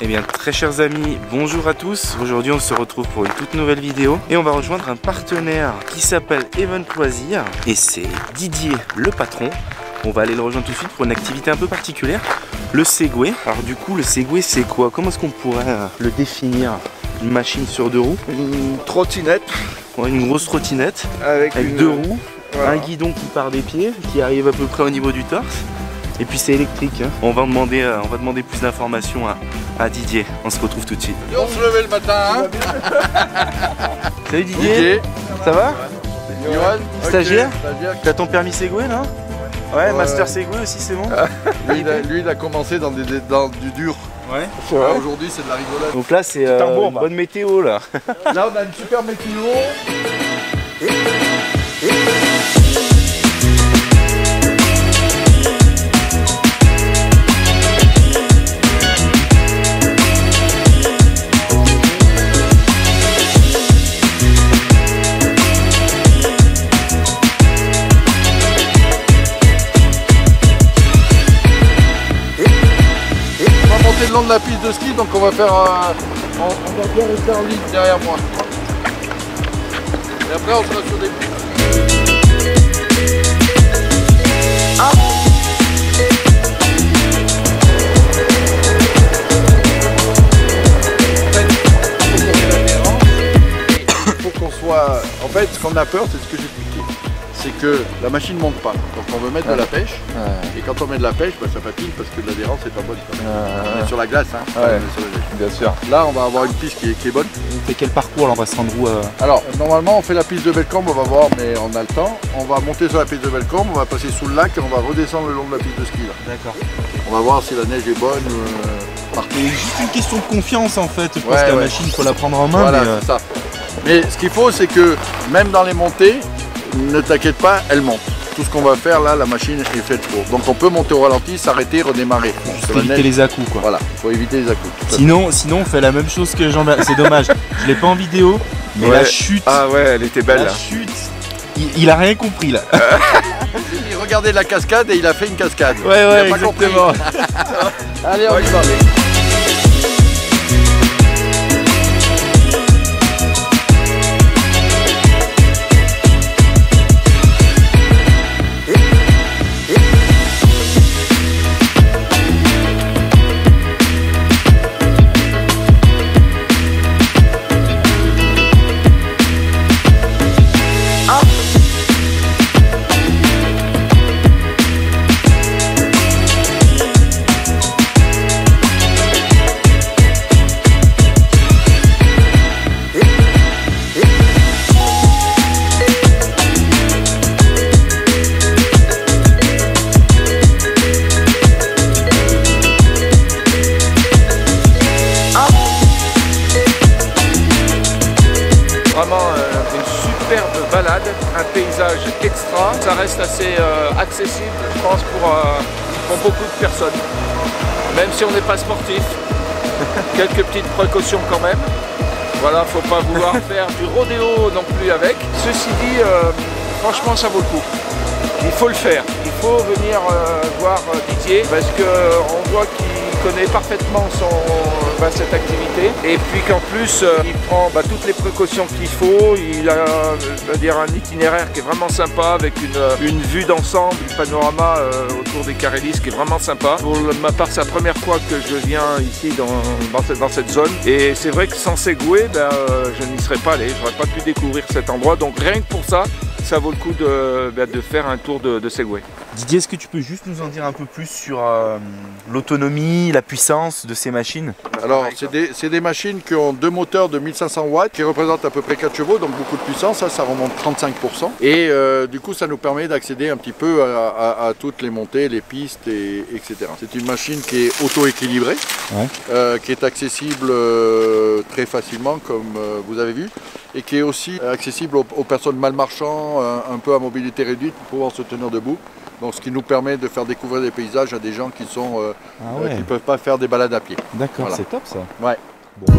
Eh bien très chers amis, bonjour à tous. Aujourd'hui on se retrouve pour une toute nouvelle vidéo et on va rejoindre un partenaire qui s'appelle Event Loisirs et c'est Didier le patron. On va aller le rejoindre tout de suite pour une activité un peu particulière, le Segway. Alors du coup le Segway c'est quoi? Comment est-ce qu'on pourrait le définir? Une machine sur deux roues? Une trottinette. Ouais, une grosse trottinette avec deux roues, voilà. Un guidon qui part des pieds, qui arrive à peu près au niveau du torse. Et puis c'est électrique, hein. On va demander plus d'informations à Didier. On se retrouve tout de suite. Et on se levait le matin, hein. Salut Didier. Ça va? Yoann, stagiaire. Okay. T'as ton permis Segway là? Ouais, Master Segway aussi c'est bon. lui il a commencé dans du dur. Ouais. Aujourd'hui c'est de la rigolade. Donc là c'est une bonne météo là. Là on a une super météo. Le long de la piste de ski, donc on va faire on va bien rester en ligne derrière moi et après on sera sur des pistes. Il faut qu'on soit, en fait ce qu'on a peur c'est ce que j'expliquais, c'est que la machine ne monte pas, donc on veut mettre de la pêche, et quand on met de la pêche, bah, ça patine parce que l'adhérence n'est pas bonne. On est sur la glace, hein, bien sûr. Là on va avoir une piste qui est bonne. On fait quel parcours là? On va se rendre où Alors normalement on fait la piste de Bellecombe, on va voir, mais on a le temps. On va monter sur la piste de Bellecombe, on va passer sous le lac et on va redescendre le long de la piste de ski. D'accord. On va voir si la neige est bonne partout. C'est juste une question de confiance en fait, je pense que la machine il faut la prendre en main. Voilà, c'est ça. Mais ce qu'il faut c'est que même dans les montées, ne t'inquiète pas, elle monte. Tout ce qu'on va faire là, la machine est faite pour. Donc on peut monter au ralenti, s'arrêter, redémarrer. Pour éviter les à-coups quoi. Voilà, il faut éviter les à-coups. Sinon on fait la même chose que Jean-Baptiste. C'est dommage, je l'ai pas en vidéo, mais la chute. Ah ouais, elle était belle. La chute, il a rien compris là. Il regardait la cascade et il a fait une cascade. Ouais, exactement. Allez, on y va. Balade, un paysage extra, ça reste assez accessible je pense pour beaucoup de personnes, même si on n'est pas sportif. Quelques petites précautions quand même, voilà, faut pas vouloir faire du rodéo non plus avec. Ceci dit, franchement ça vaut le coup, il faut le faire, il faut venir voir Didier parce qu'on voit qu'il connaît parfaitement cette activité et puis qu'en plus il prend toutes les précautions qu'il faut. Il a un itinéraire qui est vraiment sympa avec une vue d'ensemble, du panorama autour des Carélis qui est vraiment sympa. Pour ma part c'est la première fois que je viens ici dans cette zone et c'est vrai que sans Segway je n'y serais pas allé, j'aurais pas pu découvrir cet endroit, donc rien que pour ça, ça vaut le coup de faire un tour de Segway. Didier, est-ce que tu peux juste nous en dire un peu plus sur l'autonomie, la puissance de ces machines? Alors, c'est des machines qui ont deux moteurs de 1500 watts, qui représentent à peu près 4 chevaux, donc beaucoup de puissance, ça remonte 35%. Et du coup, ça nous permet d'accéder un petit peu à toutes les montées, les pistes, etc. C'est une machine qui est auto-équilibrée, qui est accessible très facilement, comme vous avez vu, et qui est aussi accessible aux personnes malmarchantes, un peu à mobilité réduite, pour pouvoir se tenir debout. Donc ce qui nous permet de faire découvrir des paysages à des gens qui ne peuvent pas faire des balades à pied. D'accord, voilà. C'est top ça. Ouais. Bon.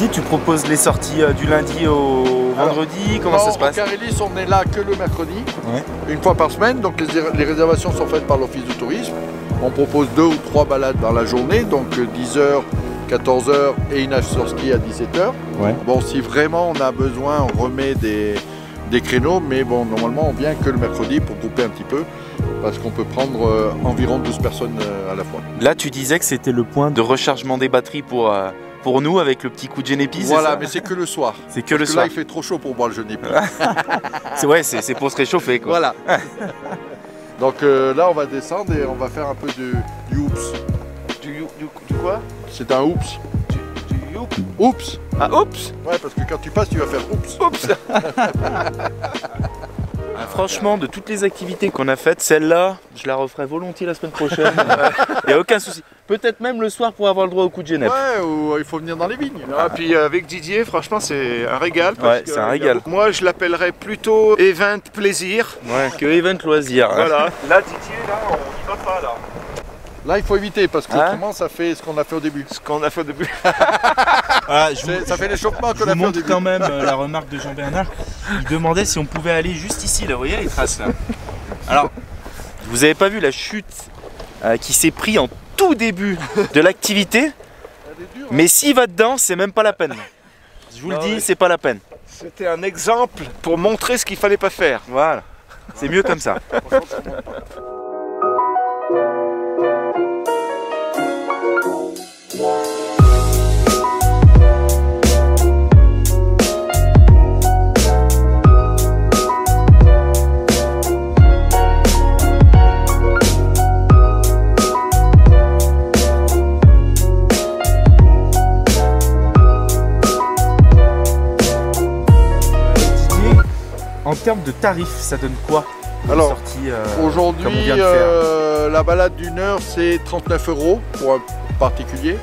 Didier, tu proposes les sorties du lundi au vendredi, comment ça se passe? En Carélis, on est là que le mercredi, Ouais. une fois par semaine, donc les réservations sont faites par l'office du tourisme. On propose 2 ou 3 balades dans la journée, donc 10h, 14h et une sur ski à 17h. Ouais. Bon, si vraiment on a besoin, on remet des créneaux, mais bon, normalement on vient que le mercredi pour grouper un petit peu, parce qu'on peut prendre environ 12 personnes à la fois. Là, tu disais que c'était le point de rechargement des batteries pour nous avec le petit coup de Genepi. Voilà, mais c'est que le soir. C'est que le Parce soir. Là, il fait trop chaud pour boire le Genepi. C'est pour se réchauffer, quoi. Voilà. Donc là, on va descendre et on va faire un peu du oops. Du quoi? C'est un oops. Du youp. Oups. Ah, oups. Ouais, parce que quand tu passes, tu vas faire oups. Oups. Franchement, de toutes les activités qu'on a faites, celle-là, je la referai volontiers la semaine prochaine. Il n'y a aucun souci. Peut-être même le soir pour avoir le droit au coup de Genep. Ouais, ou il faut venir dans les vignes. Ah, puis avec Didier, franchement, c'est un régal. Ouais, c'est un régal. Moi, je l'appellerais plutôt event plaisir. Ouais, que event loisir. Voilà. Là, Didier, là, on y va pas, là. Là, il faut éviter parce que Hein autrement, ça fait ce qu'on a fait au début. Ce qu'on a fait au début. Ça fait l'échauffement Je qu'on vous a fait au montre début. quand même la remarque de Jean-Bernard. Il demandait si on pouvait aller juste ici, là, vous voyez les traces là. Alors, vous avez pas vu la chute qui s'est pris en tout début de l'activité, mais s'il va dedans, c'est même pas la peine. Je vous le dis, c'est pas la peine. C'était un exemple pour montrer ce qu'il fallait pas faire. Voilà, c'est mieux comme ça. En termes de tarifs, ça donne quoi? Alors, sortie, aujourd'hui, comme on vient de faire. la balade d'1 heure, c'est 39 € pour un particulier.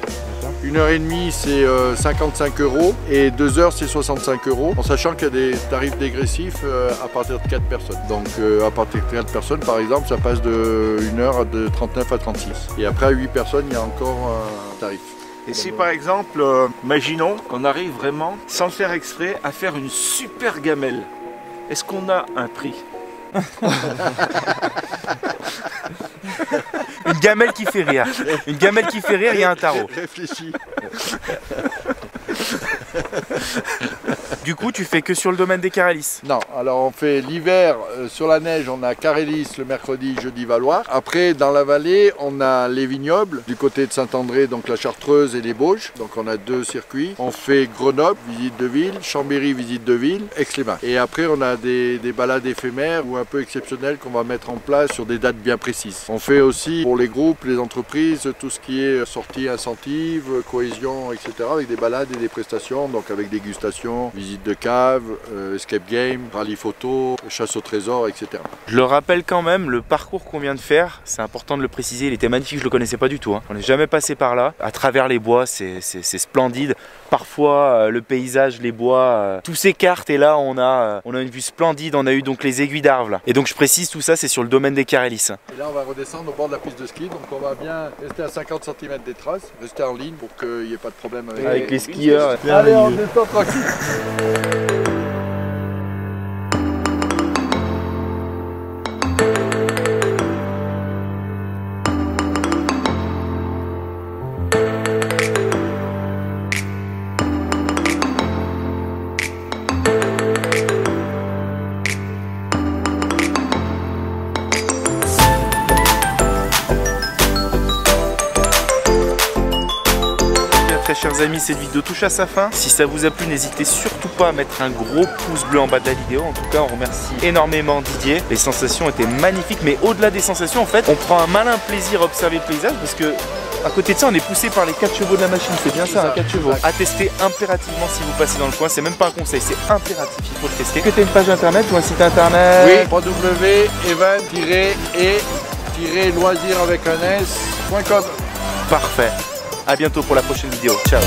1h30, c'est 55 € et 2 heures, c'est 65 €. En sachant qu'il y a des tarifs dégressifs à partir de 4 personnes. Donc, à partir de 4 personnes, par exemple, ça passe de 1 heure de 39 à 36. Et après, à 8 personnes, il y a encore un tarif. Et si par exemple, imaginons qu'on arrive vraiment, sans le faire exprès, à faire une super gamelle, est-ce qu'on a un prix? Une gamelle qui fait rire. Une gamelle qui fait rire, il y a un tarot. Réfléchis. Du coup, tu fais que sur le domaine des Carélis. Non, alors on fait l'hiver sur la neige, on a Carélis le mercredi, jeudi Valoir. Après, dans la vallée, on a les vignobles du côté de Saint-André, donc la Chartreuse et les Bauges. Donc on a 2 circuits. On fait Grenoble, visite de ville, Chambéry, visite de ville, Aix-les-Bains. Et après, on a des balades éphémères ou un peu exceptionnelles qu'on va mettre en place sur des dates bien précises. On fait aussi pour les groupes, les entreprises, tout ce qui est sortie incentive, cohésion, etc. avec des balades et des prestations, donc avec dégustation, visite de cave, escape game, rallye photo, chasse au trésor, etc. Je le rappelle quand même, le parcours qu'on vient de faire, c'est important de le préciser, il était magnifique, je le connaissais pas du tout. On n'est jamais passé par là. À travers les bois, c'est splendide. Parfois, le paysage, les bois, tout s'écarte et là, on a une vue splendide. On a eu donc les aiguilles d'Arves. Et donc, je précise, tout ça, c'est sur le domaine des Carélis. Et là, on va redescendre au bord de la piste de ski, donc on va bien rester à 50 cm des traces, rester en ligne pour qu'il n'y ait pas de problème Avec les skieurs. Allez, on descend tranquille. Chers amis, cette vidéo touche à sa fin. Si ça vous a plu, n'hésitez surtout pas à mettre un gros pouce bleu en bas de la vidéo. En tout cas, on remercie énormément Didier. Les sensations étaient magnifiques, mais au-delà des sensations, en fait, on prend un malin plaisir à observer le paysage parce que à côté de ça, on est poussé par les 4 chevaux de la machine. C'est bien ça, 4 chevaux. À tester impérativement si vous passez dans le coin. C'est même pas un conseil, c'est impératif. Il faut le tester. Est-ce que tu as une page internet ou un site internet? Oui, www.event-loisir avec un s.com. Parfait. À bientôt pour la prochaine vidéo. Ciao.